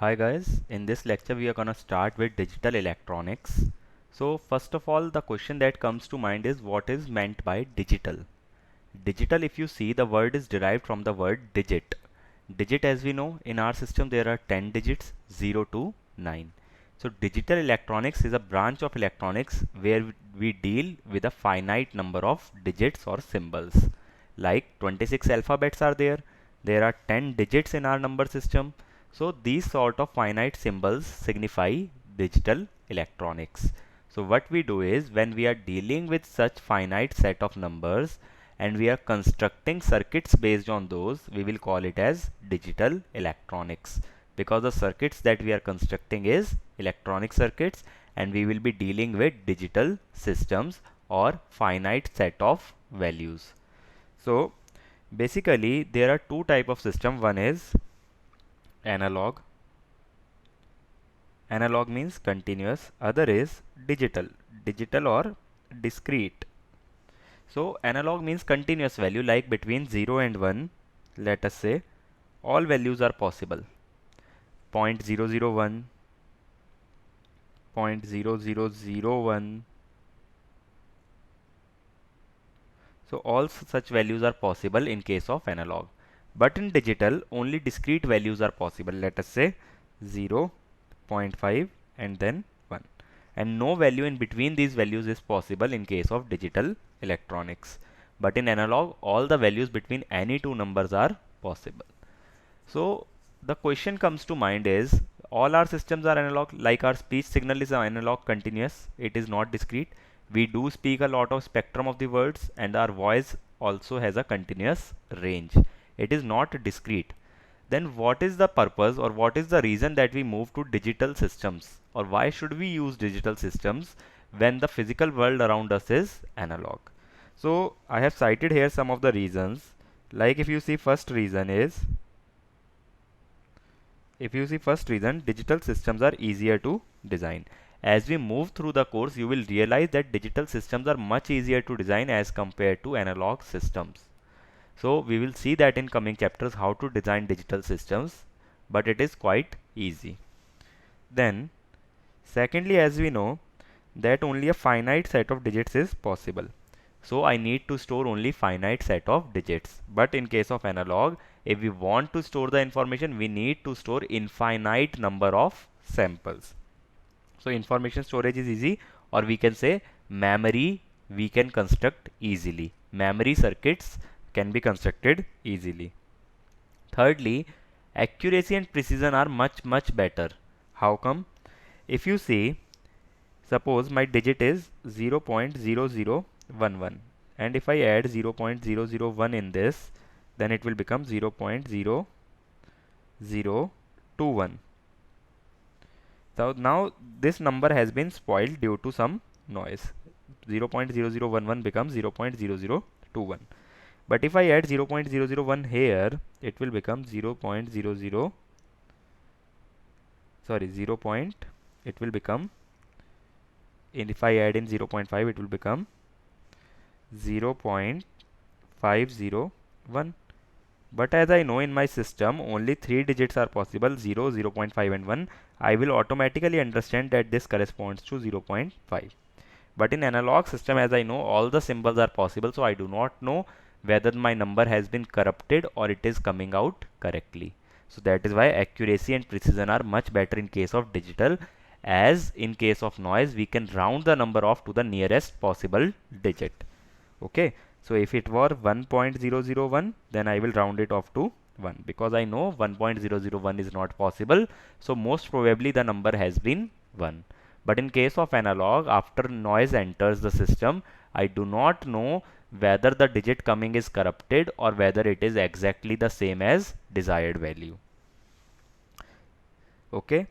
Hi guys, in this lecture we are gonna start with digital electronics. So first of all, the question that comes to mind is what is meant by digital? Digital, if you see, the word is derived from the word digit. Digit, as we know, in our system there are 10 digits, 0 to 9. So digital electronics is a branch of electronics where we deal with a finite number of digits or symbols. Like 26 alphabets are there. There are 10 digits in our number system. So these sort of finite symbols signify digital electronics. So what we do is when we are dealing with such finite set of numbers and we are constructing circuits based on those, we will call it as digital electronics, because the circuits that we are constructing is electronic circuits and we will be dealing with digital systems or finite set of values. So basically there are two type of system. One is analog. Analog means continuous. Other is digital. Digital or discrete. So analog means continuous value, like between 0 and 1. Let us say all values are possible. 0.001, 0.0001. So all such values are possible in case of analog. But in digital, only discrete values are possible. Let us say 0, 0.5 and then 1. And no value in between these values is possible in case of digital electronics. But in analog, all the values between any two numbers are possible. So the question comes to mind is, all our systems are analog, like our speech signal is analog continuous, it is not discrete. We do speak a lot of spectrum of the words and our voice also has a continuous range. It is not discrete. Then what is the purpose or what is the reason that we move to digital systems, or why should we use digital systems when the physical world around us is analog? So I have cited here some of the reasons. Like if you see, first reason, digital systems are easier to design. As we move through the course, you will realize that digital systems are much easier to design as compared to analog systems. So we will see that in coming chapters how to design digital systems, but it is quite easy. Then, secondly, as we know that only a finite set of digits is possible. So I need to store only finite set of digits. But in case of analog, if we want to store the information, we need to store infinite number of samples. So information storage is easy, or we can say memory we can construct easily. Memory circuits can be constructed easily. Thirdly, accuracy and precision are much better. How come? If you see, suppose my digit is 0.0011 and if I add 0.001 in this, then it will become 0.0021. So now this number has been spoiled due to some noise. 0.0011 becomes 0.0021. But if I add 0.001 here, it will become 0.00, sorry, 0. It will become, and if I add in 0.5, it will become 0.501. But as I know in my system only 3 digits are possible, 0, 0.5 and 1, I will automatically understand that this corresponds to 0.5. But in analog system, as I know all the symbols are possible, so I do not know whether my number has been corrupted or it is coming out correctly. So that is why accuracy and precision are much better in case of digital, as in case of noise we can round the number off to the nearest possible digit. Okay, so if it were 1.001, then I will round it off to 1, because I know 1.001 is not possible, so most probably the number has been 1. But in case of analog, after noise enters the system, I do not know whether the digit coming is corrupted or whether it is exactly the same as desired value. Okay.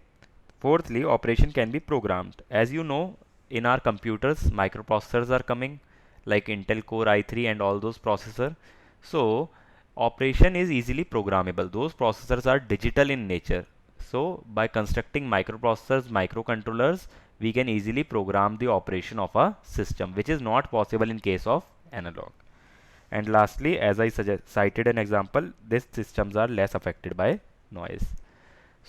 Fourthly, operation can be programmed. As you know, in our computers, microprocessors are coming, like Intel Core i3 and all those processors. So operation is easily programmable. Those processors are digital in nature. So by constructing microprocessors, microcontrollers, we can easily program the operation of a system, which is not possible in case of analog. And lastly, as I cited an example, these systems are less affected by noise.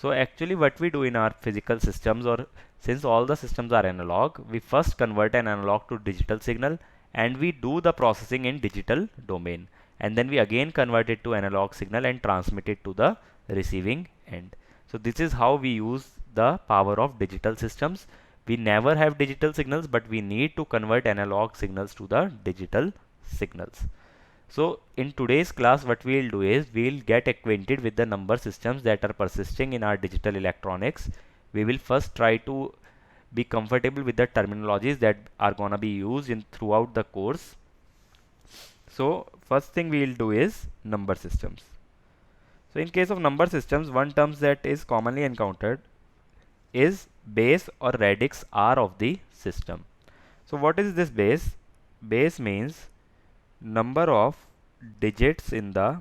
So actually what we do in our physical systems, or since all the systems are analog, we first convert an analog to digital signal and we do the processing in digital domain, and then we again convert it to analog signal and transmit it to the receiving end. So this is how we use the power of digital systems. We never have digital signals, but we need to convert analog signals to the digital signals. So in today's class, what we'll do is we'll get acquainted with the number systems that are persisting in our digital electronics. We will first try to be comfortable with the terminologies that are gonna be used in throughout the course. So first thing we'll do is number systems. So in case of number systems, one term that is commonly encountered is base or radix R of the system. So what is this base? Base means number of digits in the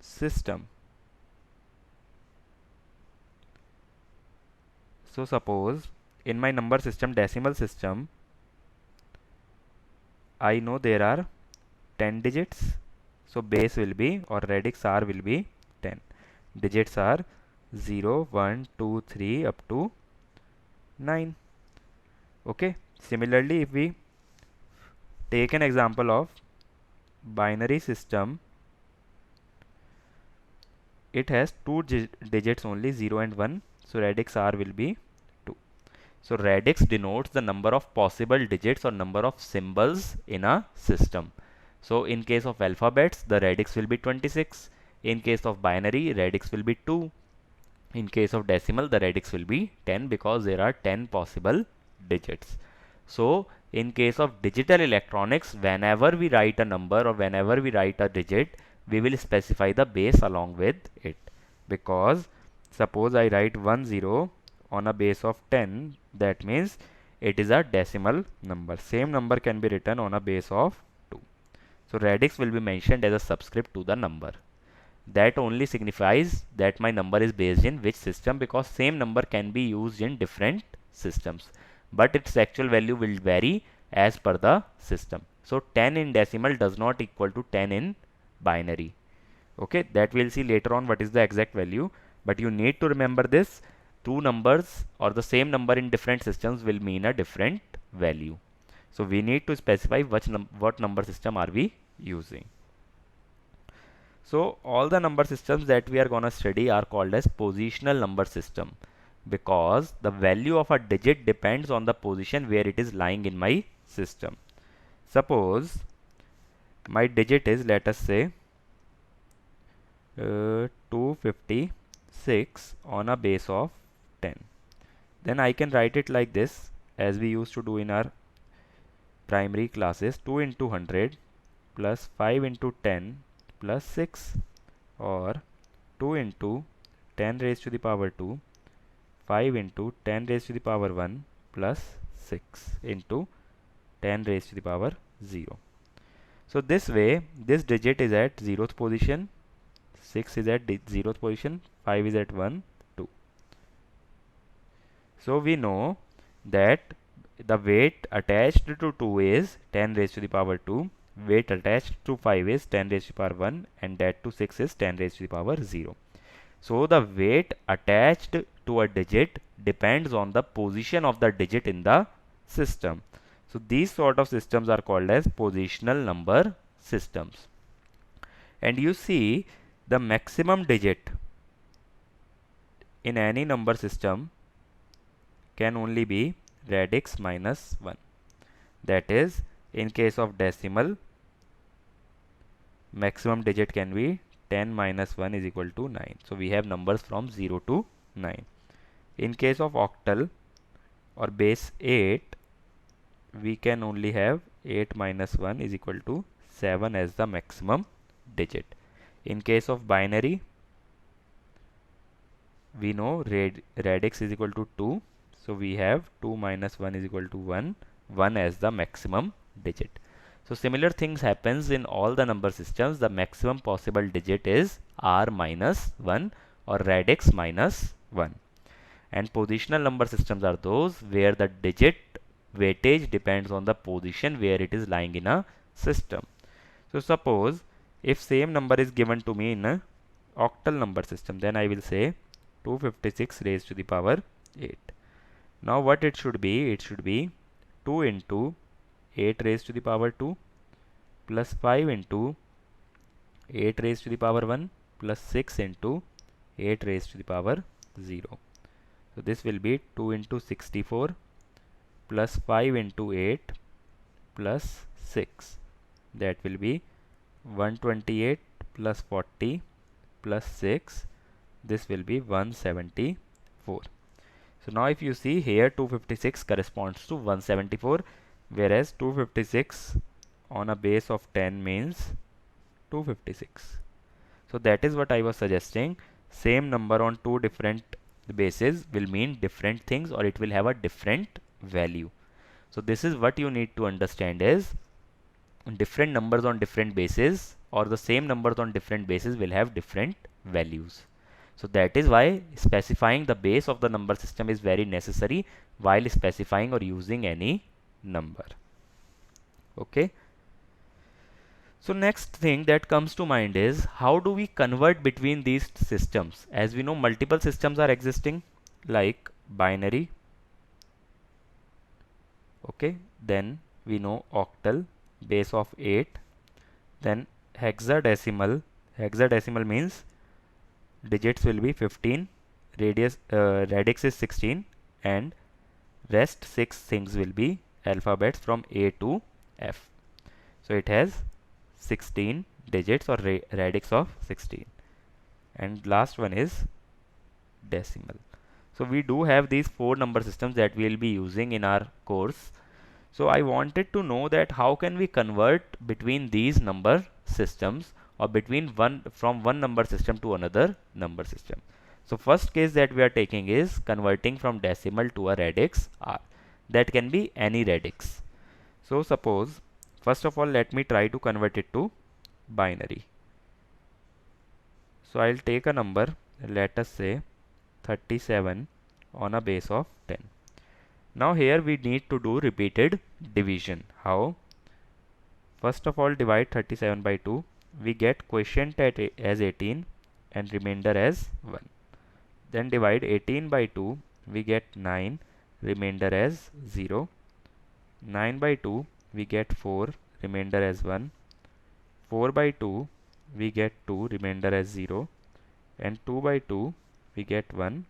system. So suppose in my number system, decimal system, I know there are 10 digits. So base will be, or radix R will be 10. Digits are 0, 1, 2, 3 up to 9. Okay. Similarly, if we take an example of binary system, it has two digits only, 0 and 1. So radix R will be 2. So radix denotes the number of possible digits or number of symbols in a system. So in case of alphabets, the radix will be 26. In case of binary, radix will be 2. In case of decimal, the radix will be 10 because there are 10 possible digits. So in case of digital electronics, whenever we write a number or whenever we write a digit, we will specify the base along with it. Because suppose I write 10 on a base of 10, that means it is a decimal number. Same number can be written on a base of 2. So radix will be mentioned as a subscript to the number. That only signifies that my number is based in which system, because same number can be used in different systems, but its actual value will vary as per the system. So 10 in decimal does not equal to 10 in binary. Okay, that we'll see later on what is the exact value, but you need to remember this. Two numbers or the same number in different systems will mean a different value. So we need to specify what number system are we using. So all the number systems that we are going to study are called as positional number system, because the value of a digit depends on the position where it is lying in my system. Suppose my digit is, let us say, 256 on a base of 10. Then I can write it like this, as we used to do in our primary classes: 2 into 100 plus 5 into 10 plus 6, or 2 into 10 raised to the power 2, 5 into 10 raised to the power 1 plus 6 into 10 raised to the power 0. So this way, this digit is at 0th position, 6 is at 0th position, 5 is at 1, 2. So we know that the weight attached to 2 is 10 raised to the power 2, weight attached to 5 is 10 raised to the power 1, and that to 6 is 10 raised to the power 0. So the weight attached to a digit depends on the position of the digit in the system. So these sort of systems are called as positional number systems. And you see, the maximum digit in any number system can only be radix minus 1. That is, in case of decimal, maximum digit can be 10 minus 1 is equal to 9. So we have numbers from 0 to 9. In case of octal or base 8, we can only have 8 minus 1 is equal to 7 as the maximum digit. In case of binary, we know radix is equal to 2. So we have 2 minus 1 is equal to 1, 1 as the maximum digit. So similar things happens in all the number systems. The maximum possible digit is R minus 1 or radix minus 1. And positional number systems are those where the digit weightage depends on the position where it is lying in a system. So suppose if same number is given to me in a octal number system, then I will say 256 raised to the power 8. Now what it should be? It should be 2 into 8 raised to the power 2 plus 5 into 8 raised to the power 1 plus 6 into 8 raised to the power 0. So this will be 2 into 64 plus 5 into 8 plus 6. That will be 128 plus 40 plus 6. This will be 174. So now if you see here, 256 corresponds to 174, whereas 256 on a base of 10 means 256. So that is what I was suggesting. Same number on two different bases will mean different things, or it will have a different value. So this is what you need to understand is different numbers on different bases or the same numbers on different bases will have different values. So that is why specifying the base of the number system is very necessary while specifying or using any number. Okay. So next thing that comes to mind is how do we convert between these systems? As we know, multiple systems are existing like binary. Okay. Then we know octal, base of 8. Then hexadecimal. Hexadecimal means digits will be 15, radix is 16, and rest 6 things will be alphabets from A to F. So it has 16 digits or radix of 16. And last one is decimal. So we do have these 4 number systems that we will be using in our course. So I wanted to know that how can we convert between these number systems or between from one number system to another number system. So first case that we are taking is converting from decimal to a radix R. That can be any radix. So suppose, first of all, let me try to convert it to binary. So I'll take a number, let us say 37 on a base of 10. Now here we need to do repeated division. How? First of all, divide 37 by 2. We get quotient as 18 and remainder as 1. Then divide 18 by 2. We get 9, remainder as 0. 9 by 2. We get 4, remainder as 1. 4 by 2. We get 2, remainder as 0. And 2 by 2. We get 1,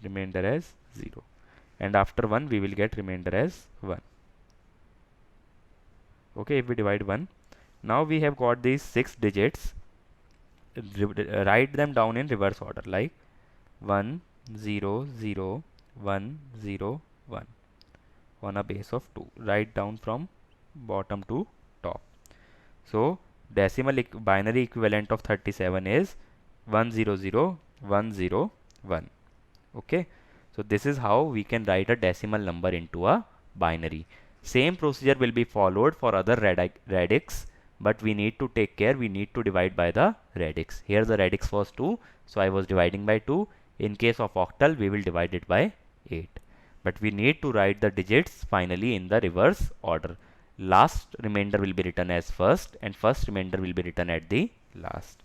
remainder as 0. And after 1 we will get remainder as 1. Okay, if we divide 1. Now we have got these 6 digits. Write them down in reverse order like 1, 0, 0, 1, 0, 1 on a base of 2. Write down from bottom to top. So decimal binary equivalent of 37 is 100,101. Okay. So this is how we can write a decimal number into a binary. Same procedure will be followed for other radix, but we need to take care, we need to divide by the radix. Here the radix was 2, so I was dividing by 2. In case of octal, we will divide it by 8. But we need to write the digits finally in the reverse order. Last remainder will be written as first and first remainder will be written at the last.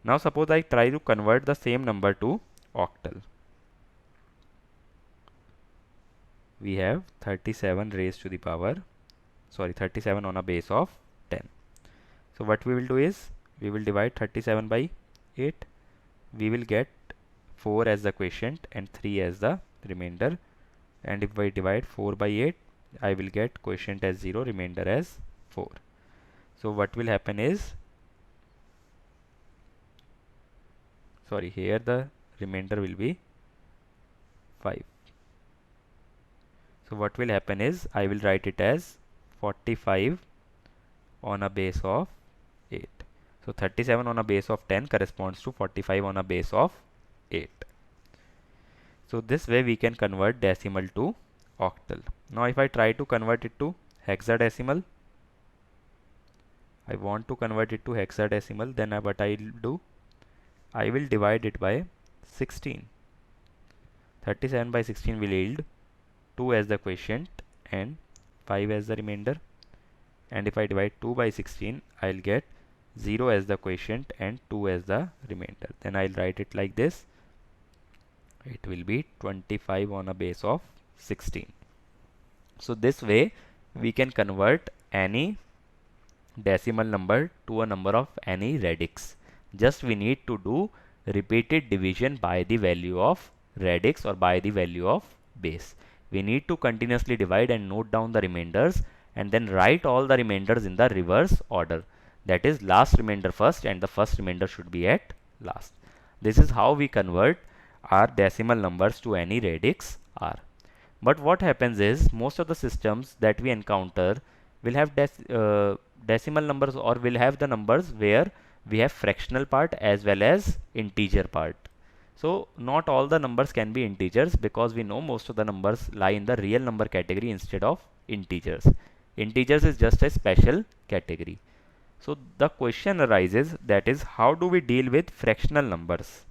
Now suppose I try to convert the same number to octal. We have 37 raised to the power, 37 on a base of 10. So what we will do is, we will divide 37 by 8. We will get 4 as the quotient and 3 as the remainder. And if I divide 4 by 8, I will get quotient as 0, remainder as 4. So what will happen is, here the remainder will be 5. So what will happen is, I will write it as 45 on a base of 8. So 37 on a base of 10 corresponds to 45 on a base of 8. So this way we can convert decimal to octal. Now if I try to convert it to hexadecimal, I want to convert it to hexadecimal, then what I will do, I will divide it by 16. 37 by 16 will yield 2 as the quotient and 5 as the remainder. And if I divide 2 by 16, I'll get 0 as the quotient and 2 as the remainder. Then I'll write it like this. It will be 25 on a base of 16. So this way we can convert any decimal number to a number of any radix. Just we need to do repeated division by the value of radix or by the value of base. We need to continuously divide and note down the remainders and then write all the remainders in the reverse order. That is, last remainder first and the first remainder should be at last. This is how we convert our decimal numbers to any radix r. But what happens is most of the systems that we encounter will have decimal numbers, or will have the numbers where we have fractional part as well as integer part. So not all the numbers can be integers, because we know most of the numbers lie in the real number category instead of integers. Integers is just a special category. So the question arises, that is, how do we deal with fractional numbers?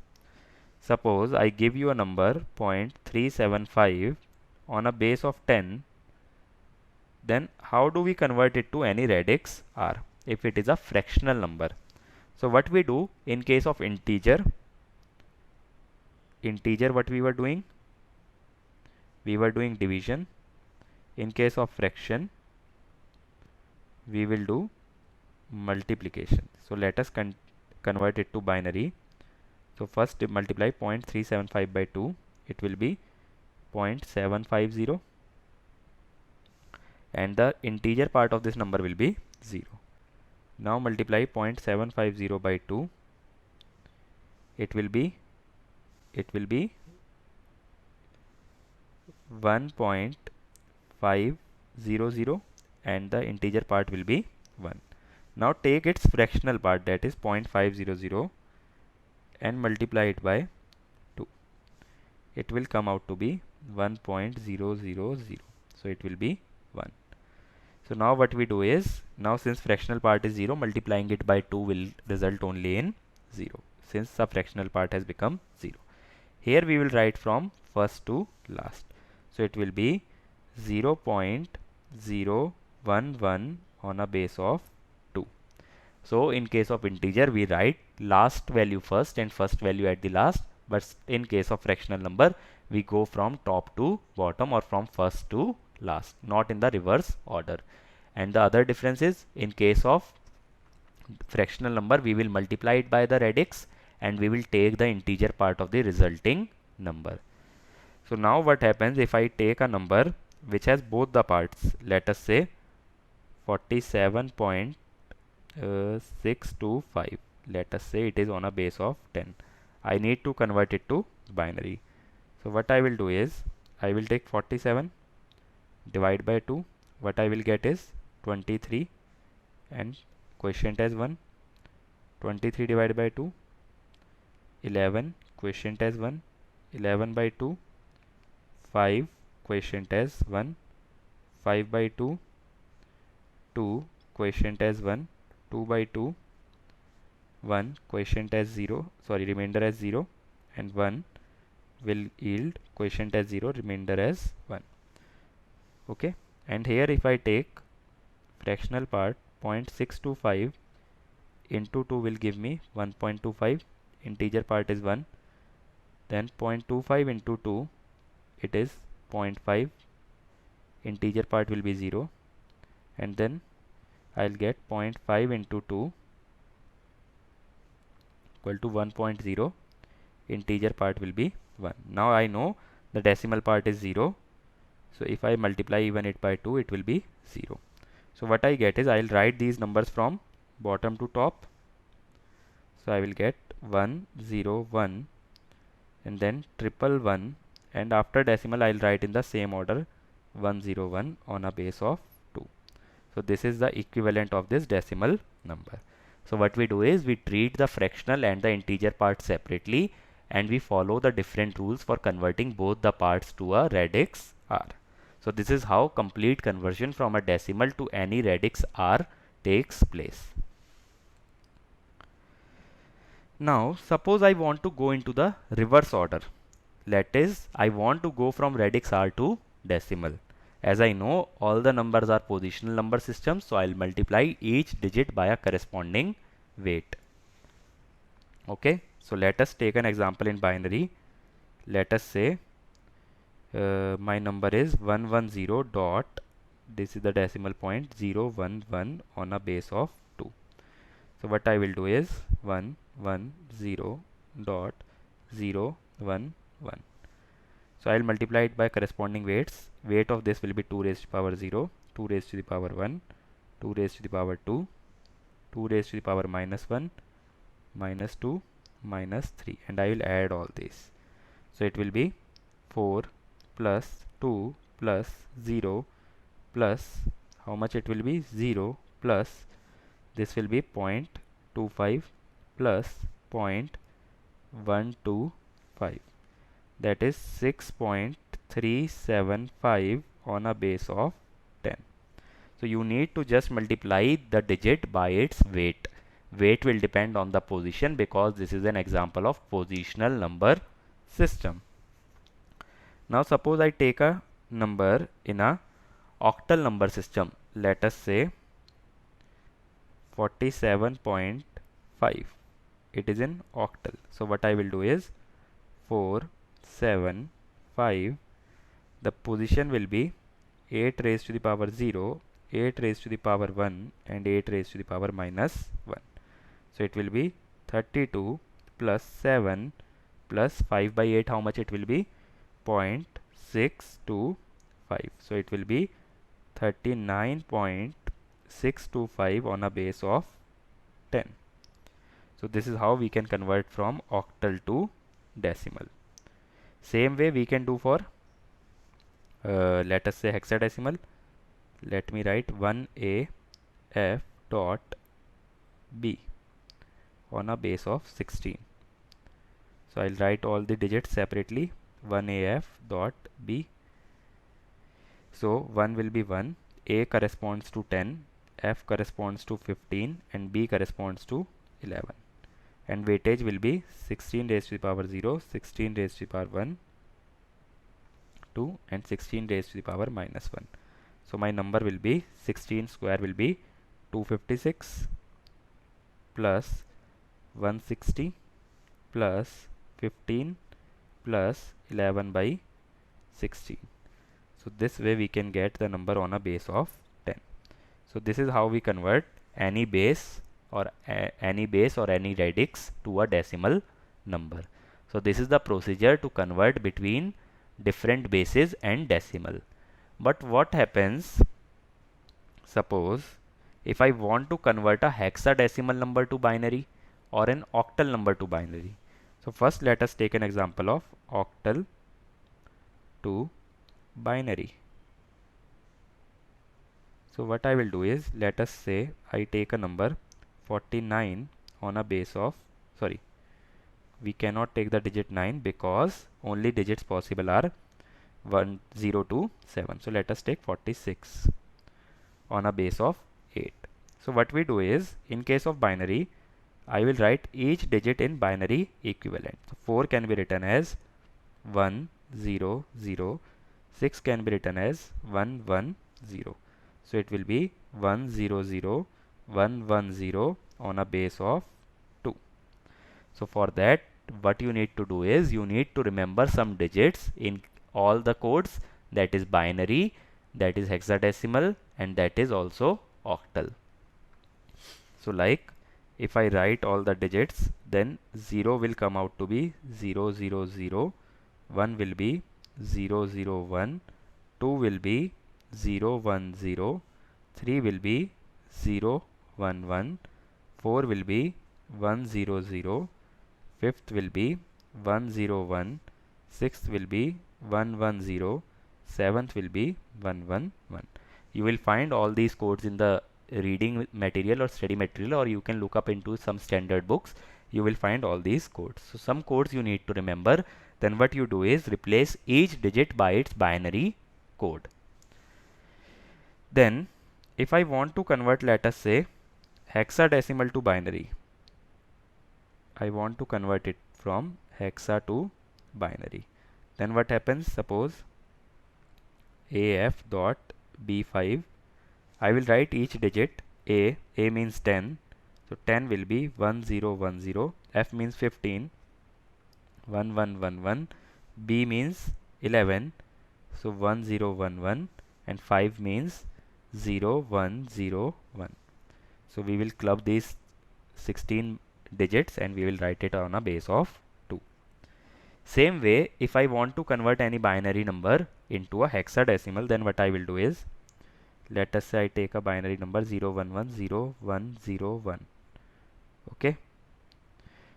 Suppose I give you a number 0.375 on a base of 10, then how do we convert it to any radix r if it is a fractional number? So what we do in case of integer, what we were doing? We were doing division. In case of fraction, we will do multiplication. So let us convert it to binary. So first multiply 0.375 by 2, it will be 0.750, and the integer part of this number will be 0. Now multiply 0.750 by 2, it will be 1.500, and the integer part will be 1. Now take its fractional part, that is 0.500, and multiply it by 2. It will come out to be 1.000. So it will be 1. So now what we do is, now since fractional part is 0, multiplying it by 2 will result only in 0, since the fractional part has become 0. Here we will write from first to last. So it will be 0.011 on a base of 2. So in case of integer, we write last value first and first value at the last. But in case of fractional number, we go from top to bottom or from first to last, not in the reverse order. And the other difference is, in case of fractional number, we will multiply it by the radix and we will take the integer part of the resulting number. So now what happens if I take a number which has both the parts, let us say 47.625, let us say it is on a base of 10. I need to convert it to binary. So what I will do is, I will take 47, divide by 2, what I will get is 23, and quotient as 1. 23 divided by 2, 11, quotient as 1. 11 by 2, 5, quotient as 1. 5 by 2, 2, quotient as 1. 2 by 2, 1, quotient as 0, remainder as 0, and 1 will yield quotient as 0, remainder as 1. Okay, and here if I take fractional part, 0.625 into 2 will give me 1.25, integer part is 1, then 0.25 into 2, it is 0.5, integer part will be 0, and then I'll get 0.5 into 2 equal to 1.0, integer part will be 1. Now I know the decimal part is 0, so if I multiply even it by 2, it will be 0. So what I get is, I'll write these numbers from bottom to top. So I will get 1, 0, 1, and then 111, and after decimal I'll write in the same order 101 on a base of 2. So this is the equivalent of this decimal number. So what we do is, we treat the fractional and the integer part separately, and we follow the different rules for converting both the parts to a radix r. So this is how complete conversion from a decimal to any radix r takes place. Now suppose I want to go into the reverse order. That is, I want to go from radix r to decimal. As I know, all the numbers are positional number systems, so I'll multiply each digit by a corresponding weight. Okay, so let us take an example in binary. let us say my number is 110 dot, this is the decimal point, 011 on a base of 2. So what I will do is 110 dot 011. So I will multiply it by corresponding weights. Weight of this will be 2 raised to the power 0, 2 raised to the power 1, 2 raised to the power 2, 2 raised to the power minus 1, minus 2, minus 3, and I will add all these. So it will be 4 plus 2 plus 0 plus, how much it will be, 0 plus, this will be 0.25 plus 0.125, that is 6.375 on a base of 10. So you need to just multiply the digit by its weight. Weight will depend on the position because this is an example of positional number system. Now suppose I take a number in a octal number system. Let us say 47.5. It is in octal. So what I will do is 4, 7, 5. The position will be 8 raised to the power 0, 8 raised to the power 1 and 8 raised to the power minus 1. So it will be 32 plus 7 plus 5 by 8. How much it will be? 0.625. So it will be 39.625 on a base of 10. So this is how we can convert from octal to decimal. Same way we can do for let us say hexadecimal. Let me write 1A F dot B on a base of 16. So I'll write all the digits separately. 1AF dot B. So 1 will be 1, A corresponds to 10, F corresponds to 15 and B corresponds to 11. And weightage will be 16 raised to the power 0, 16 raised to the power 1, 2 and 16 raised to the power minus 1. So my number will be 16 square will be 256 plus 160 plus 15 plus 11 by 16. So this way we can get the number on a base of 10. So this is how we convert any base or any radix to a decimal number. So this is the procedure to convert between different bases and decimal. But what happens, suppose if I want to convert a hexadecimal number to binary or an octal number to binary. So first let us take an example of octal to binary. So what I will do is, let us say I take a number 49 on a base of, sorry, we cannot take the digit 9 because only digits possible are 1, 0 to 7. So let us take 46 on a base of 8. So what we do is, in case of binary, I will write each digit in binary equivalent. So 4 can be written as 1, 0, 0. 6 can be written as 1, 1, 0. So it will be 1, 0, 0, 1, 1, 0 on a base of 2. So for that, what you need to do is, you need to remember some digits in all the codes, that is binary, that is hexadecimal, and that is also octal. So like, if I write all the digits, then 0 will come out to be 0, 0, 0, 1 will be 0, 0, 1, 2 will be 0, 1, 0, 3 will be 0, 1, 1, 4 will be 1, 0, 0, 5th will be 1, 0, 1, 6th will be 1, 1, 0, 7th will be 1, 1, 1. You will find all these codes in the reading material or study material, or you can look up into some standard books. You will find all these codes. So some codes you need to remember. Then what you do is replace each digit by its binary code. Then if I want to convert, let us say, hexadecimal to binary, I want to convert it from hexa to binary. Then what happens? Suppose AF dot B5, I will write each digit. A means 10, so 10 will be 1010. F means 15, 1111. B means 11, so 1011, and 5 means 0101. So we will club these 16 digits and we will write it on a base of 2. Same way, if I want to convert any binary number into a hexadecimal, then what I will do is, let us say I take a binary number 01100101. Okay.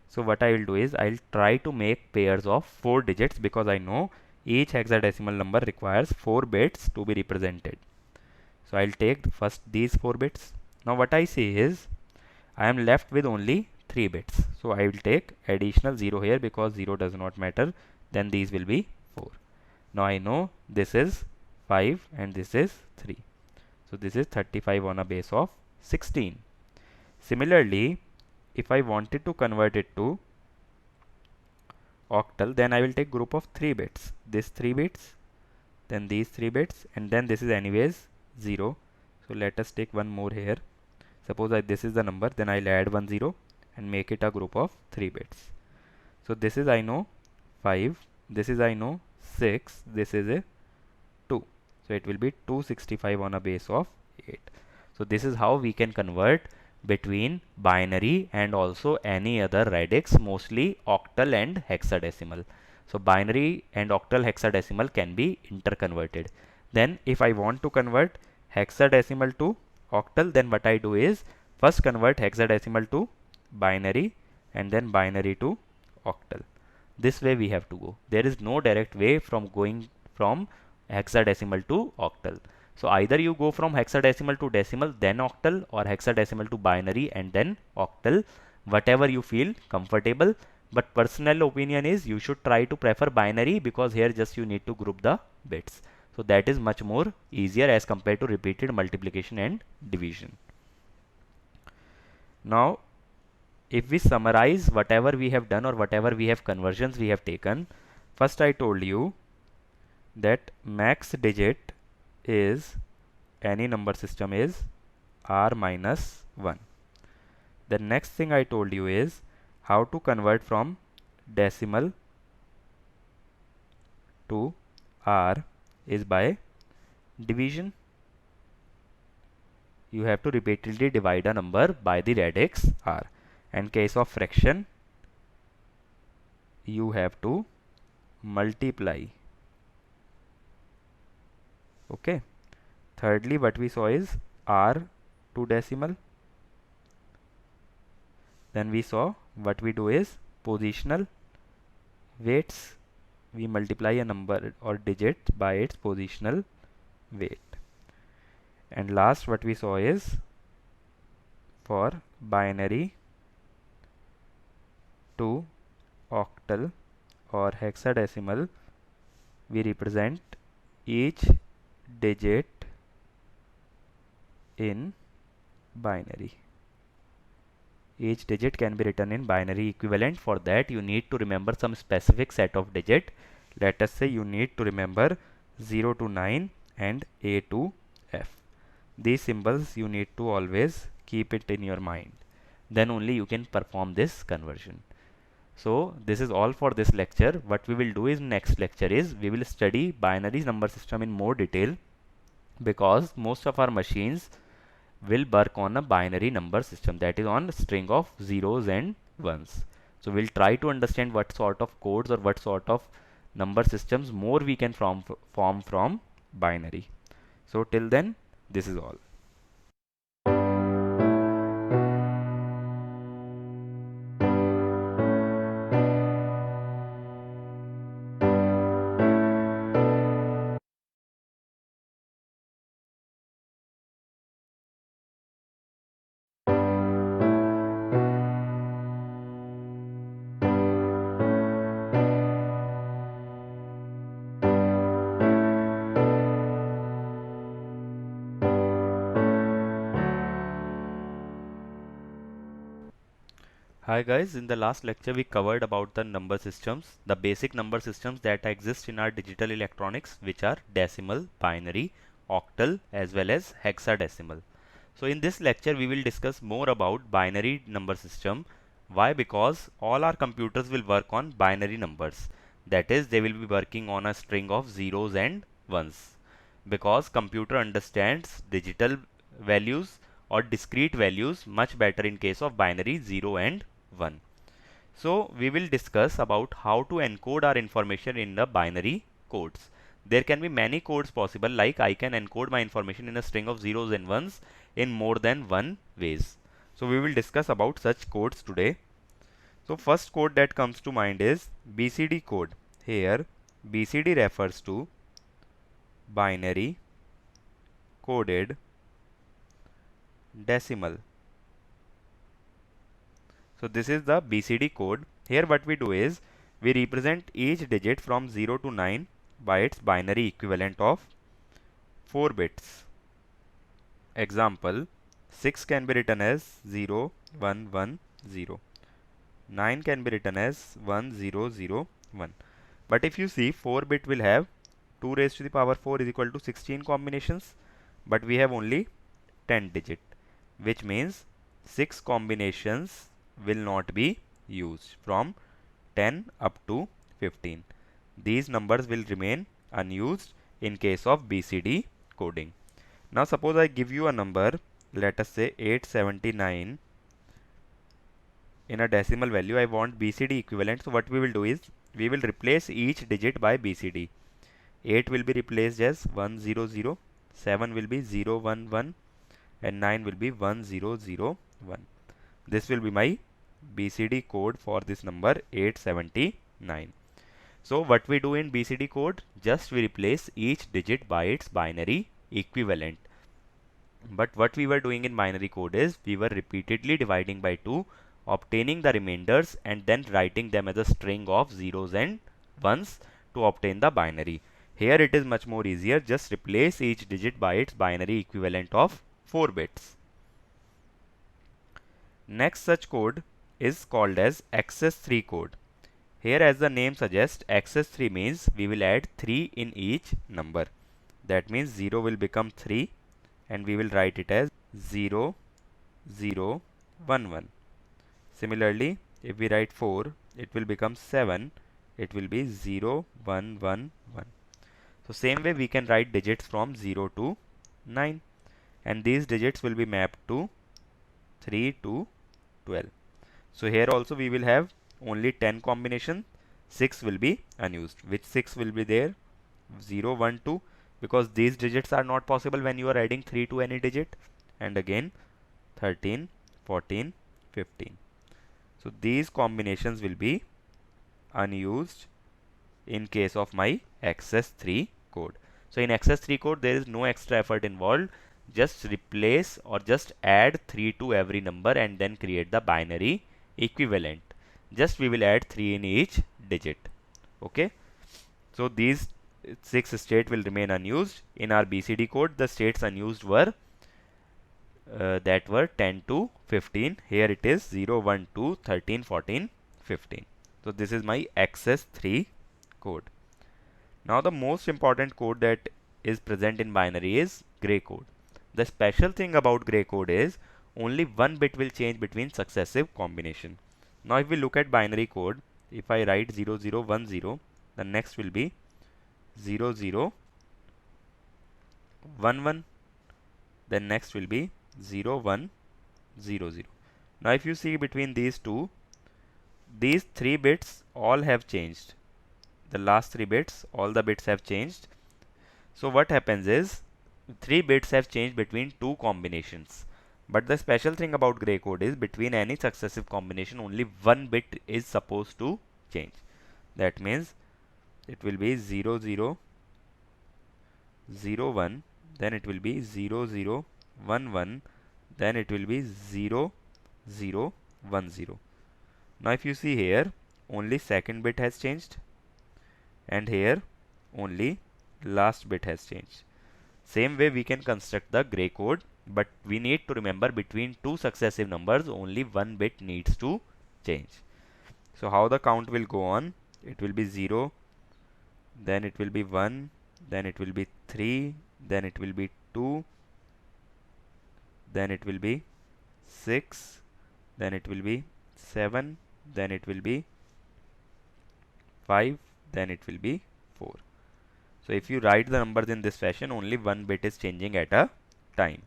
So what I will do is, I'll try to make pairs of 4 digits because I know each hexadecimal number requires 4 bits to be represented. So I'll take first these 4 bits. Now what I see is, I am left with only 3 bits. So I will take additional 0 here because 0 does not matter. Then these will be 4. Now I know this is 5 and this is 3. So this is 35 on a base of 16. Similarly, if I wanted to convert it to octal, then I will take group of 3 bits. This 3 bits, then these 3 bits, and then this is anyways 0. So let us take one more here. Suppose this is the number, then I'll add 1 0 and make it a group of 3 bits. So this is I know 5, this is I know 6, this is a 2. So it will be 265 on a base of 8. So this is how we can convert between binary and also any other radix, mostly octal and hexadecimal. So binary and octal hexadecimal can be interconverted. Then if I want to convert hexadecimal to octal, then what I do is first convert hexadecimal to binary and then binary to octal. This way we have to go. There is no direct way from going from hexadecimal to octal. So either you go from hexadecimal to decimal, then octal, or hexadecimal to binary and then octal, whatever you feel comfortable. But personal opinion is you should try to prefer binary because here just you need to group the bits. So that is much more easier as compared to repeated multiplication and division. Now, if we summarize whatever we have done or whatever we have conversions we have taken, first I told you that max digit is any number system is r minus 1. The next thing I told you is how to convert from decimal to r is by division. You have to repeatedly divide a number by the radix r. In case of fraction, you have to multiply. Okay. Thirdly, what we saw is r to decimal. Then we saw what we do is positional weights. We multiply a number or digit by its positional weight. And last what we saw is for binary to octal or hexadecimal, we represent each digit in binary. Each digit can be written in binary equivalent. For that you need to remember some specific set of digit. Let us say you need to remember 0 to 9 and A to F. These symbols you need to always keep it in your mind. Then only you can perform this conversion. So this is all for this lecture. What we will do is next lecture is we will study binary number system in more detail, because most of our machines will work on a binary number system, that is on string of zeros and ones. So we'll try to understand what sort of codes or what sort of number systems more we can form from binary. So till then, this is all. Hi guys, in the last lecture we covered about the number systems, the basic number systems that exist in our digital electronics, which are decimal, binary, octal as well as hexadecimal. So in this lecture we will discuss more about binary number system. Why? Because all our computers will work on binary numbers. That is, they will be working on a string of zeros and ones, because computer understands digital values or discrete values much better in case of binary 0 and 1. So we will discuss about how to encode our information in the binary codes. There can be many codes possible, like I can encode my information in a string of zeros and ones in more than one ways. So we will discuss about such codes today. So first code that comes to mind is BCD code. Here BCD refers to binary coded decimal. So this is the BCD code. Here what we do is we represent each digit from 0 to 9 by its binary equivalent of 4 bits. Example, 6 can be written as 0, 1, 1, 0. 9 can be written as 1, 0, 0, 1. But if you see, 4 bit will have 2 raised to the power 4 is equal to 16 combinations, but we have only 10 digit, which means 6 combinations will not be used from 10 up to 15. These numbers will remain unused in case of BCD coding. Now suppose I give you a number, let us say 879 in a decimal value. I want BCD equivalent. So what we will do is we will replace each digit by BCD. 8 will be replaced as 100, 7 will be 011, and 9 will be 1001. This will be my BCD code for this number 879. So what we do in BCD code, just we replace each digit by its binary equivalent. But what we were doing in binary code is we were repeatedly dividing by 2, obtaining the remainders and then writing them as a string of zeros and ones to obtain the binary. Here it is much more easier, just replace each digit by its binary equivalent of 4 bits. Next such code is called as access3 code. Here, as the name suggests, access3 means we will add 3 in each number. That means 0 will become 3 and we will write it as 0, 0, 1, 1. Similarly, if we write 4, it will become 7. It will be 0, 1, 1, 1. So same way we can write digits from 0 to 9, and these digits will be mapped to 3 to 12. So here also we will have only 10 combination. 6 will be unused. Which 6 will be there? 0, 1, 2, because these digits are not possible when you are adding 3 to any digit. And again 13, 14, 15. So these combinations will be unused in case of my access3 code. So in access3 code there is no extra effort involved. Just replace or just add 3 to every number and then create the binary equivalent. Just we will add 3 in each digit. Okay. So these 6 states will remain unused. In our BCD code, the states unused were that were 10 to 15. Here it is 0, 1, 2, 13, 14, 15. So this is my access3 code. Now the most important code that is present in binary is gray code. The special thing about gray code is only one bit will change between successive combination. Now if we look at binary code, if I write 0, 0, 1, 0, the next will be 0, 0, 1, 1, then next will be 0, 1, 0, 0. Now if you see between these two, these 3 bits all have changed. The last 3 bits, all the bits have changed. So what happens is 3 bits have changed between 2 combinations. But the special thing about gray code is between any successive combination only 1 bit is supposed to change. That means it will be 0, 0, 0, 1, then it will be 0, 0, 1, 1, then it will be 0, 0, 1, 0. Now if you see here, only second bit has changed, and here only last bit has changed. Same way we can construct the gray code, but we need to remember between two successive numbers only one bit needs to change. So how the count will go on? It will be 0, then it will be 1, then it will be 3, then it will be 2, then it will be 6, then it will be 7, then it will be 5, then it will be 4. So if you write the numbers in this fashion, only one bit is changing at a time.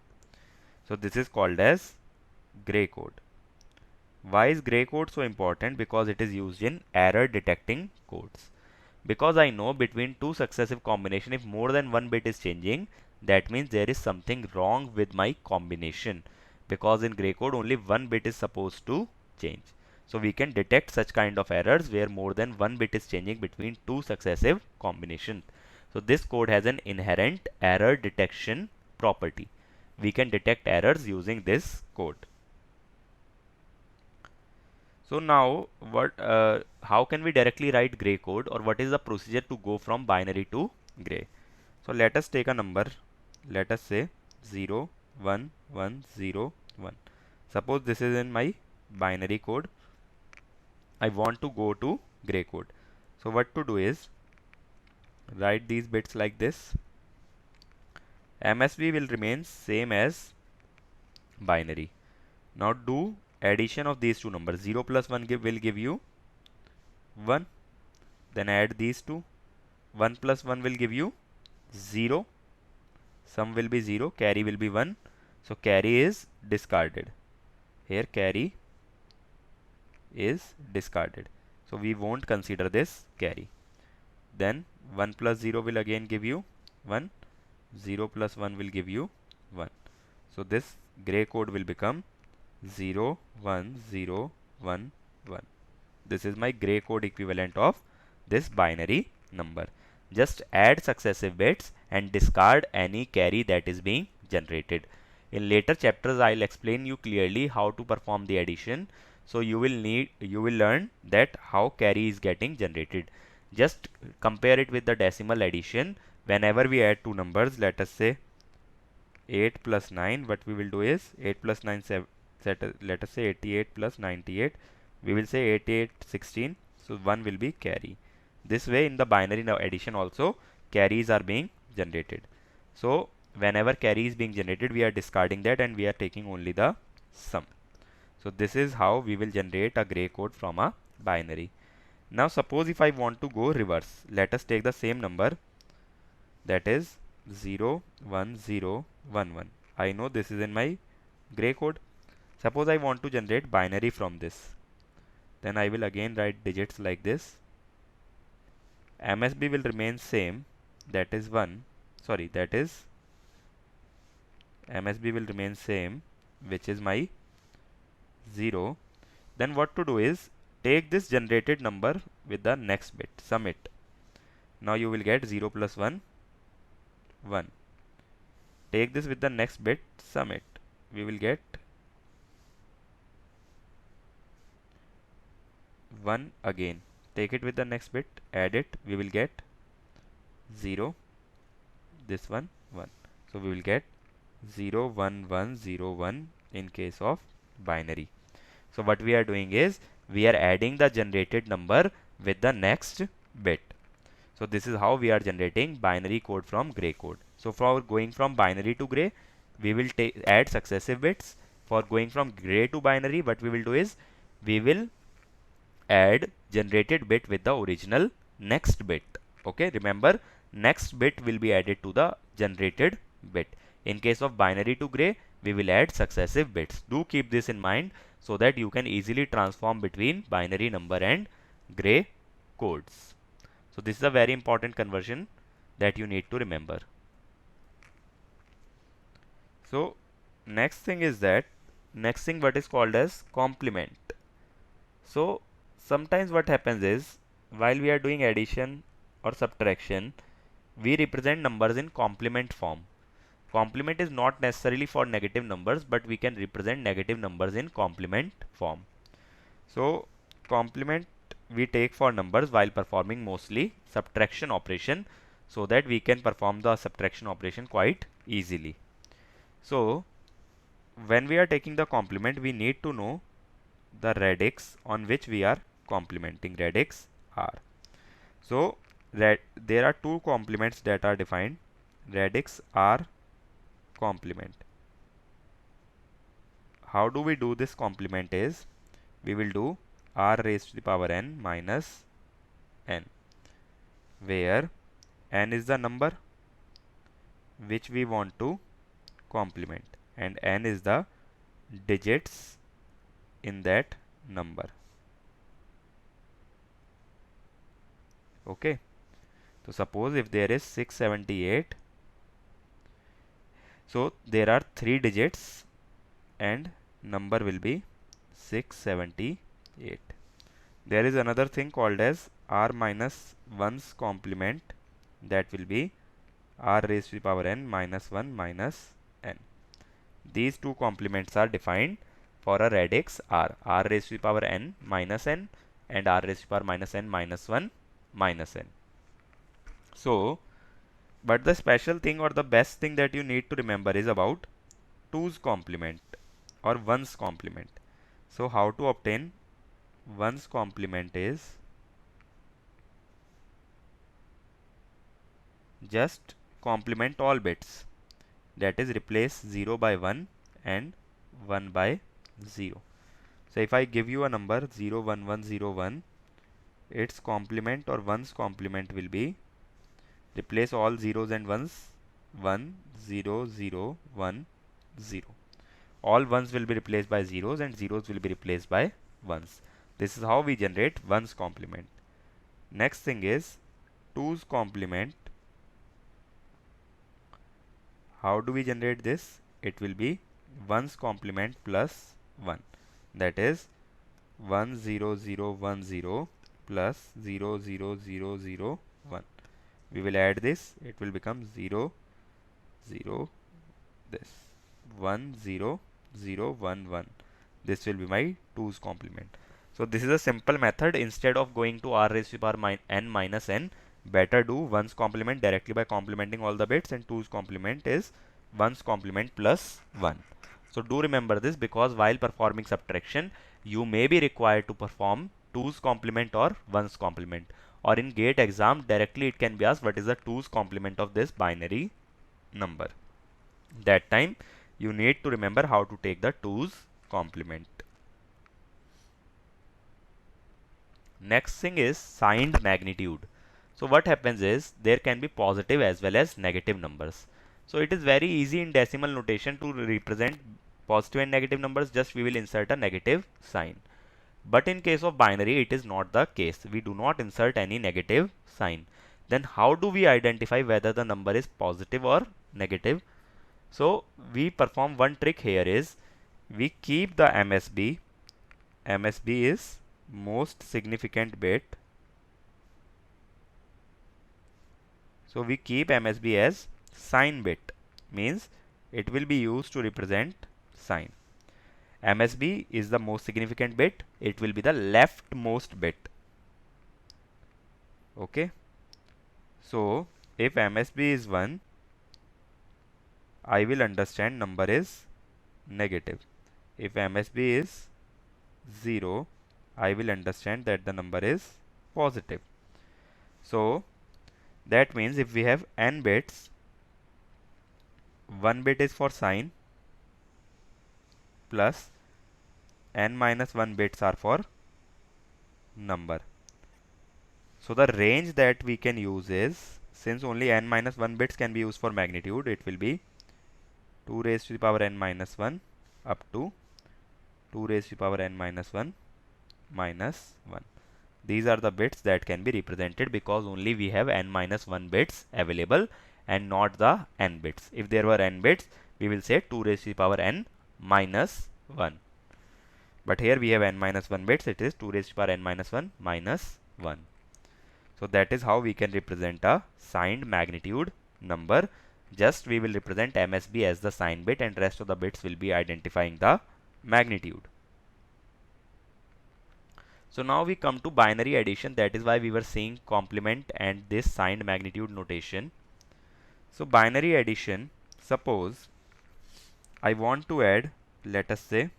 So this is called as gray code. Why is gray code so important? Because it is used in error detecting codes. Because I know between two successive combination, if more than one bit is changing, that means there is something wrong with my combination. Because in gray code, only one bit is supposed to change. So we can detect such kind of errors where more than one bit is changing between two successive combinations. So this code has an inherent error detection property. We can detect errors using this code. So now, how can we directly write gray code, or what is the procedure to go from binary to gray? So let us take a number. Let us say 0, 1, 1, 0, 1. Suppose this is in my binary code. I want to go to gray code. So what to do is write these bits like this. MSB will remain same as binary. Now do addition of these two numbers. 0 plus 1 will give you 1. Then add these two. 1 plus 1 will give you 0. Sum will be 0. Carry will be 1. So carry is discarded. Here carry is discarded. So we won't consider this carry. Then 1 plus 0 will again give you 1. 0 plus 1 will give you 1. So this gray code will become 0, 1, 0, 1, 1. This is my gray code equivalent of this binary number. Just add successive bits and discard any carry that is being generated. In later chapters, I'll explain you clearly how to perform the addition. So you will learn that how carry is getting generated. Just compare it with the decimal addition. Whenever we add two numbers, let us say 8 plus 9, what we will do is 8 plus 9, let us say 88 plus 98. We will say 88, 16. So 1 will be carry. This way in the binary addition also carries are being generated. So whenever carry is being generated, we are discarding that and we are taking only the sum. So this is how we will generate a gray code from a binary. Now suppose if I want to go reverse, let us take the same number, that is 0, 1, 0, 1, 1. I know this is in my gray code. Suppose I want to generate binary from this. Then I will again write digits like this. MSB will remain same, that is 1. Sorry, that is MSB will remain same, which is my 0. Then what to do is take this generated number with the next bit, sum it. Now you will get 0 plus 1, 1. Take this with the next bit, sum it. We will get 1 again. Take it with the next bit, add it, we will get 0. This one, 1. So we will get 0, 1, 1, 0, 1 in case of binary. So what we are doing is we are adding the generated number with the next bit. So this is how we are generating binary code from gray code. So for going from binary to gray, we will add successive bits. For going from gray to binary, what we will do is we will add generated bit with the original next bit. Okay, remember next bit will be added to the generated bit. In case of binary to gray, we will add successive bits. Do keep this in mind so that you can easily transform between binary number and gray codes. So this is a very important conversion that you need to remember. So next thing is that what is called as complement. So sometimes what happens is while we are doing addition or subtraction, we represent numbers in complement form. Complement is not necessarily for negative numbers, but we can represent negative numbers in complement form. So complement we take for numbers while performing mostly subtraction operation, so that we can perform the subtraction operation quite easily. So when we are taking the complement, we need to know the radix on which we are complementing, radix r. So there are two complements that are defined, radix r complement. How do we do this complement is we will do r raised to the power n minus n. where n is the number which we want to complement and n is the digits in that number. Okay, so suppose if there is 678, so there are 3 digits and number will be 678. There is another thing called as r minus 1's complement, that will be r raised to the power n minus 1 minus n. These two complements are defined for a radix r raised to the power n minus n and r raised to the power minus n minus 1 minus n. So, but the special thing or the best thing that you need to remember is about 2's complement or 1's complement. So, how to obtain 1's complement is just complement all bits, that is replace 0 by 1 and 1 by 0. So, if I give you a number 0 1 1 0 1, its complement or 1's complement will be replace all zeros and ones 1 0 0 1 0. All ones will be replaced by zeros and zeros will be replaced by ones. This is how we generate 1's complement. Next thing is 2's complement. How do we generate this? It will be 1's complement plus 1, that is 1 0 0 1 0 plus 0 0 0 0 1. We will add this, it will become 0 0 this 1 0 0 1 1. This will be my 2's complement. So this is a simple method. Instead of going to r raised to the power n minus n, better do 1's complement directly by complementing all the bits, and 2's complement is 1's complement plus 1. So do remember this, because while performing subtraction you may be required to perform 2's complement or 1's complement, or in GATE exam directly it can be asked what is the 2's complement of this binary number. That time you need to remember how to take the 2's complement. Next thing is signed magnitude. So what happens is there can be positive as well as negative numbers. So it is very easy in decimal notation to represent positive and negative numbers. Just we will insert a negative sign. But in case of binary it is not the case. We do not insert any negative sign. Then how do we identify whether the number is positive or negative? So we perform one trick here is we keep the MSB. MSB is most significant bit. So we keep MSB as sign bit, means it will be used to represent sign. MSB is the most significant bit, it will be the leftmost bit. Okay. So if MSB is 1, I will understand number is negative. If MSB is 0, I will understand that the number is positive. So that means if we have n bits, 1 bit is for sign plus n minus 1 bits are for number. So the range that we can use is, since only n minus 1 bits can be used for magnitude, it will be 2 raised to the power n minus 1 up to 2 raised to the power n minus 1 minus 1. These are the bits that can be represented because only we have n minus 1 bits available and not the n bits. If there were n bits, we will say 2 raised to the power n minus 1. But here we have n minus 1 bits, it is 2 raised to the power n minus 1 minus 1. So that is how we can represent a signed magnitude number. Just we will represent MSB as the sign bit and rest of the bits will be identifying the magnitude. So now we come to binary addition. That is why we were seeing complement and this signed magnitude notation. So binary addition, suppose I want to add, let us say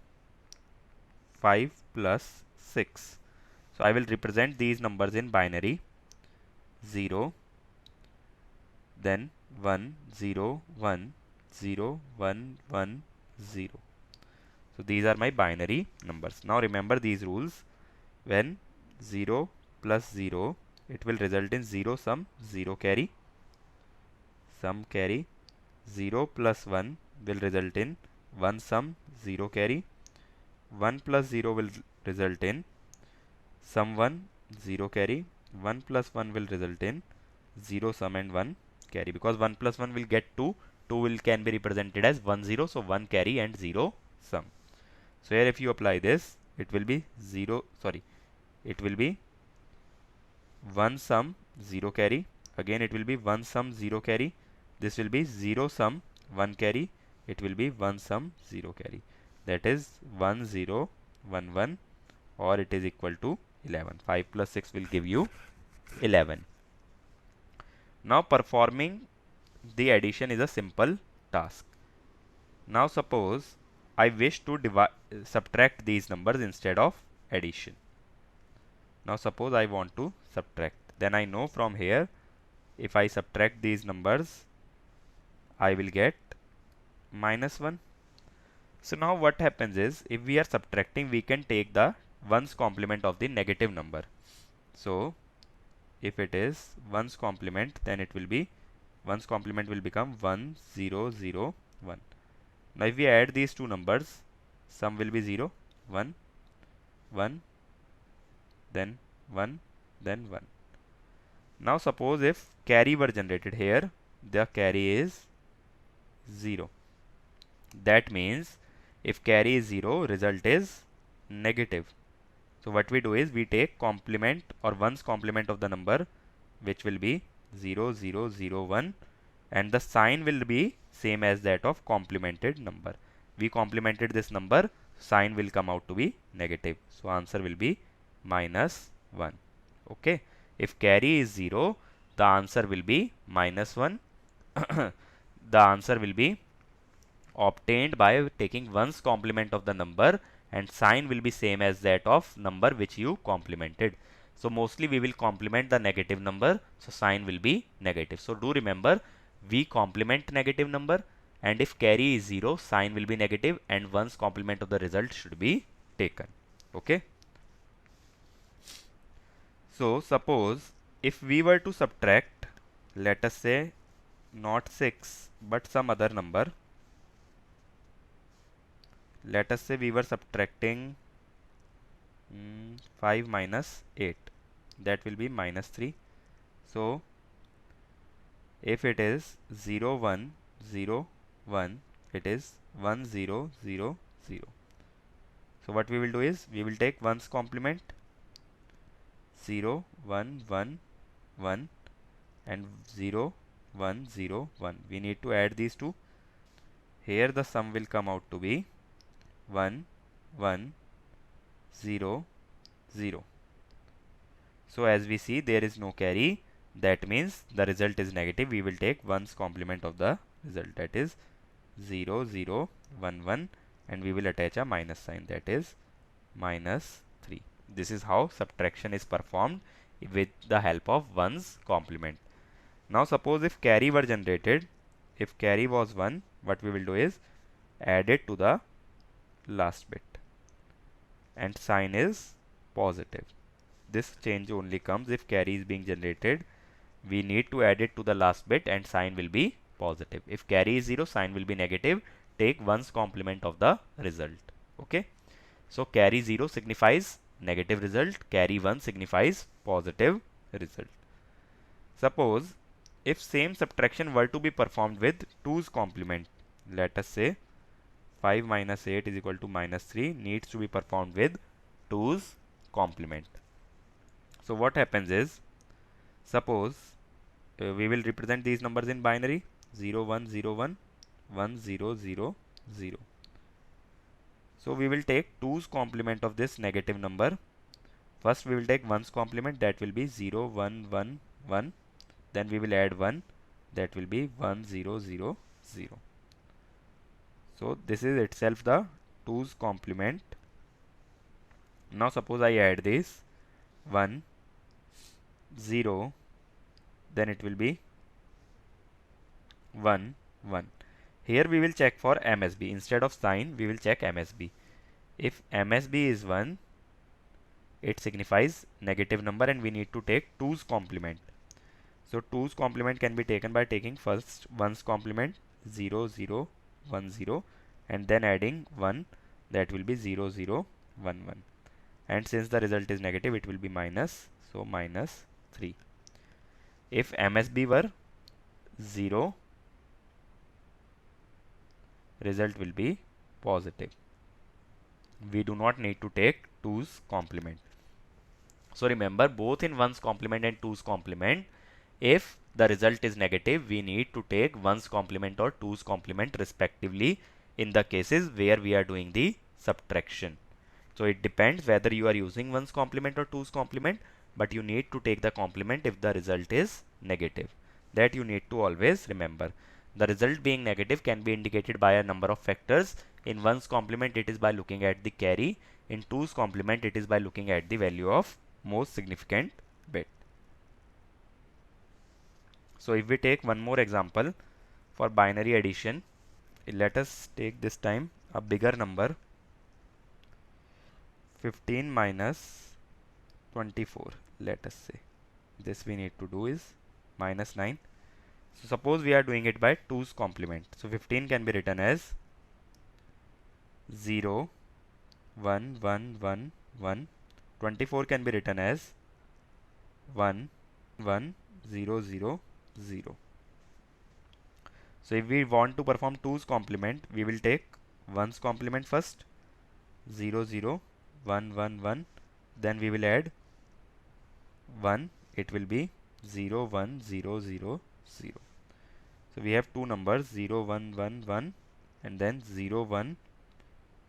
5 plus 6. So I will represent these numbers in binary 0, then 1 0 1 0 1 1 0. So these are my binary numbers. Now remember these rules. When 0 plus 0 it will result in 0 sum 0 carry, sum carry. 0 plus 1 will result in 1 sum 0 carry. 1 plus 0 will result in sum 1 0 carry. 1 plus 1 will result in 0 sum and 1 carry, because 1 plus 1 will get 2. 2 will can be represented as 1 0, so 1 carry and 0 sum. So here if you apply this, it will be 1 sum 0 carry. Again it will be 1 sum 0 carry. This will be 0 sum 1 carry. It will be 1 sum 0 carry. That is 1 0 1 1, or it is equal to 11. 5 plus 6 will give you 11. Now performing the addition is a simple task. Now suppose I wish to subtract these numbers instead of addition. Now suppose I want to subtract. Then I know from here, if I subtract these numbers, I will get -1. So now what happens is, if we are subtracting, we can take the ones complement of the negative number. So if it is ones complement, then it will be ones complement will become 1 0 0 1. Now if we add these two numbers, sum will be 0 1 1, then 1, then 1. Now suppose if carry were generated here, the carry is 0. That means if carry is 0, result is negative. So what we do is, we take complement or ones complement of the number, which will be 0 0 0 1, and the sign will be same as that of complemented number. We complemented this number, sign will come out to be negative. So answer will be -1. Okay. If carry is 0, the answer will be -1. The answer will be obtained by taking ones complement of the number, and sign will be same as that of number which you complemented. So mostly we will complement the negative number, so sign will be negative. So do remember, we complement negative number, and if carry is 0, sign will be negative, and ones complement of the result should be taken. Okay. So suppose if we were to subtract, let us say not 6 but some other number. Let us say we were subtracting 5 minus 8, that will be -3. So if it is 0 1 0 1, it is 1 0 0 0. So what we will do is, we will take ones complement 0 1 1 1 and 0 1 0 1. We need to add these two. Here the sum will come out to be 1 1 0 0. So as we see, there is no carry. That means the result is negative. We will take ones complement of the result, that is 0 0 1 1, and we will attach a minus sign, that is -3. This is how subtraction is performed with the help of ones complement. Now suppose if carry were generated, if carry was 1, what we will do is add it to the last bit, and sign is positive. This change only comes if carry is being generated. We need to add it to the last bit, and sign will be positive. If carry is 0, sign will be negative. Take ones complement of the result. Okay. So carry 0 signifies negative result, carry 1 signifies positive result. Suppose if same subtraction were to be performed with 2's complement, let us say 5 minus 8 is equal to -3 needs to be performed with 2's complement. So what happens is, suppose we will represent these numbers in binary 0 1 0 1 1 0 0 0. So we will take 2's complement of this negative number. First we will take 1's complement, that will be 0 1 1 1. Then we will add 1, that will be 1 0 0 0. So this is itself the 2's complement. Now suppose I add this 1 0, then it will be 1 1. Here we will check for MSB. Instead of sign, we will check MSB. If MSB is 1, it signifies negative number and we need to take 2's complement. So 2's complement can be taken by taking first 1's complement 0 0 1 0 and then adding 1, that will be 0 0 1 1, and since the result is negative it will be minus, so minus 3. If MSB were 0, result will be positive. We do not need to take 2's complement. So remember, both in 1's complement and 2's complement, if the result is negative, we need to take 1's complement or 2's complement respectively in the cases where we are doing the subtraction. So it depends whether you are using 1's complement or 2's complement, but you need to take the complement if the result is negative. That you need to always remember. The result being negative can be indicated by a number of factors. In 1's complement, it is by looking at the carry. In 2's complement, it is by looking at the value of most significant bit. So if we take one more example for binary addition, let us take this time a bigger number, 15 minus 24, let us say. This we need to do is minus 9. So suppose we are doing it by 2's complement. So 15 can be written as 0, 1, 1, 1, 1. 24 can be written as 1, 1, 0, 0, 0. So if we want to perform 2's complement, we will take 1's complement first, 0, 0, 1, 1, 1. Then we will add 1, it will be 0, 1, 0, 0, 0. So we have two numbers 0, 1, 1, 1 and then 0, 1,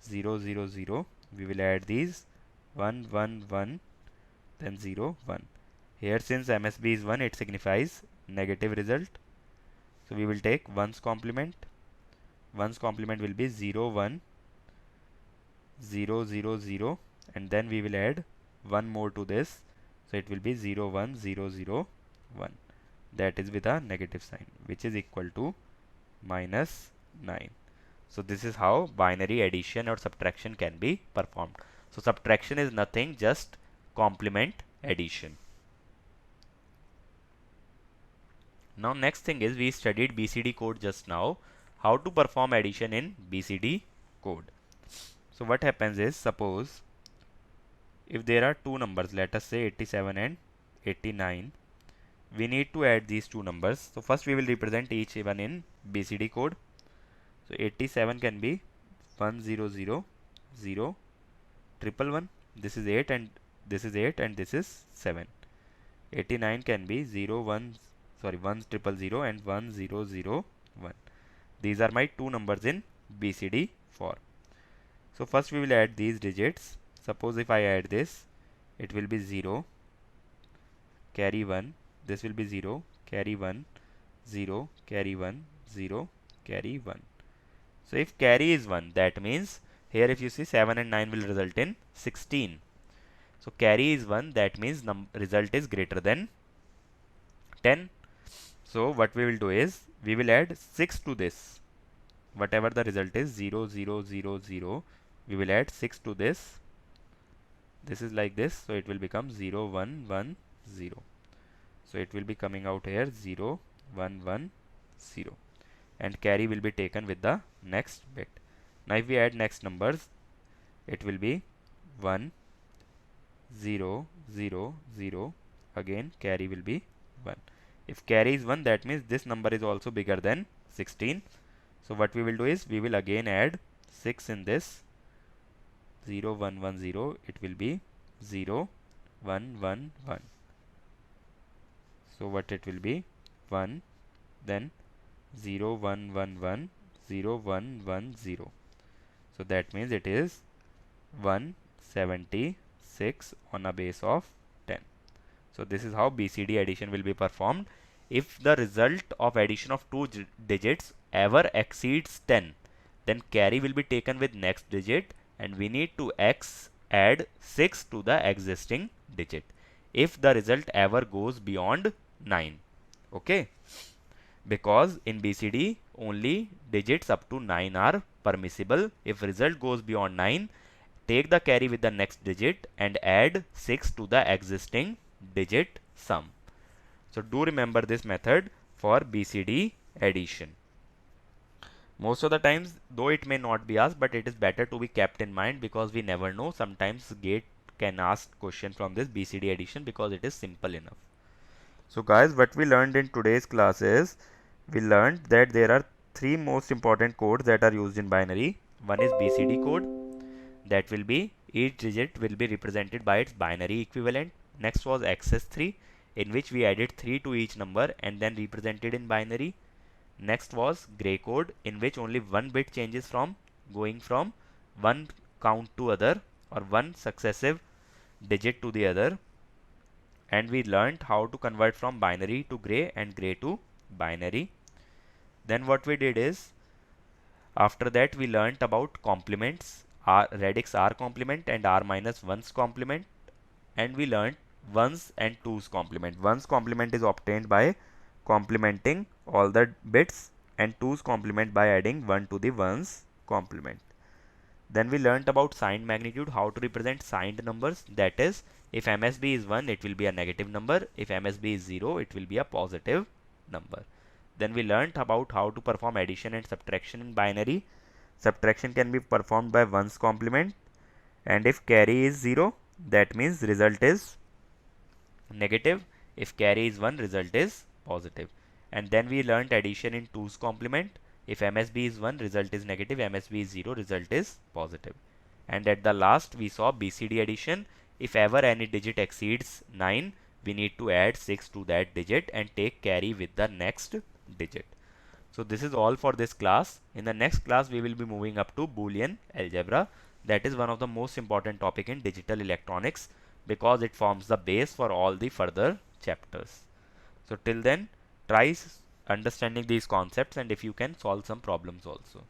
0, 0, 0. We will add these 1, 1, 1, then 0, 1. Here since MSB is 1, it signifies negative result. So we will take 1's complement. 1's complement will be 0, 1, 0, 0, 0 and then we will add 1 more to this. So it will be 0, 1, 0, 0, 1. That is with a negative sign, which is equal to minus 9. So this is how binary addition or subtraction can be performed. So subtraction is nothing, just complement addition. Now next thing is, we studied BCD code just now, how to perform addition in BCD code. So what happens is, suppose if there are two numbers, let us say 87 and 89, we need to add these two numbers. So first we will represent each one in BCD code. So 87 can be 100 0 111. This is 8 and this is 8 and this is 7. 89 can be 100 and 1001. These are my two numbers in BCD form. So first we will add these digits. Suppose if I add this, it will be 0, carry 1. This will be 0, carry 1, 0, carry 1, 0, carry 1. So if carry is 1, that means here if you see 7 and 9 will result in 16. So carry is 1, that means result is greater than 10. So what we will do is, we will add 6 to this. Whatever the result is 0, 0, 0, 0, we will add 6 to this. This is like this, so it will become 0, 1, 1, 0. So it will be coming out here 0, 1, 1, 0. And carry will be taken with the next bit. Now if we add next numbers, it will be 1, 0, 0, 0. Again carry will be 1. If carry is 1, that means this number is also bigger than 16. So what we will do is, we will again add 6 in this. 0, 1, 1, 0. It will be 0, 1, 1, 1. So what it will be? 1, then 0, 1, 1, 1, 0, 1, 1, 0. So that means it is 176 on a base of 10. So this is how BCD addition will be performed. If the result of addition of two digits ever exceeds 10, then carry will be taken with next digit and we need to add 6 to the existing digit if the result ever goes beyond 9. Okay, because in BCD only digits up to 9 are permissible. If result goes beyond 9, take the carry with the next digit and add 6 to the existing digit sum. So do remember this method for BCD addition. Most of the times, though it may not be asked, but it is better to be kept in mind because we never know. Sometimes GATE can ask question from this BCD addition because it is simple enough. So guys, what we learned in today's class is, we learned that there are three most important codes that are used in binary. One is BCD code, that will be each digit will be represented by its binary equivalent. Next was access 3, in which we added 3 to each number and then represented in binary. Next was gray code, in which only one bit changes from going from one count to other, or one successive digit to the other. And we learned how to convert from binary to gray and gray to binary. Then what we did is, after that we learnt about complements, radix r complement and r minus 1's complement, and we learnt 1's and 2's complement. 1's complement is obtained by complementing all the bits, and 2's complement by adding 1 to the 1's complement. Then we learnt about signed magnitude, how to represent signed numbers, that is, if MSB is 1 it will be a negative number, if MSB is 0 it will be a positive number. Then we learnt about how to perform addition and subtraction in binary. Subtraction can be performed by 1's complement, and if carry is 0 that means result is negative, if carry is 1 result is positive. And then we learnt addition in 2's complement. If MSB is 1 result is negative, MSB is 0 result is positive. And at the last we saw BCD addition. If ever any digit exceeds 9, we need to add 6 to that digit and take carry with the next digit. So this is all for this class. In the next class we will be moving up to Boolean algebra. That is one of the most important topic in digital electronics because it forms the base for all the further chapters. So till then, try understanding these concepts, and if you can, solve some problems also.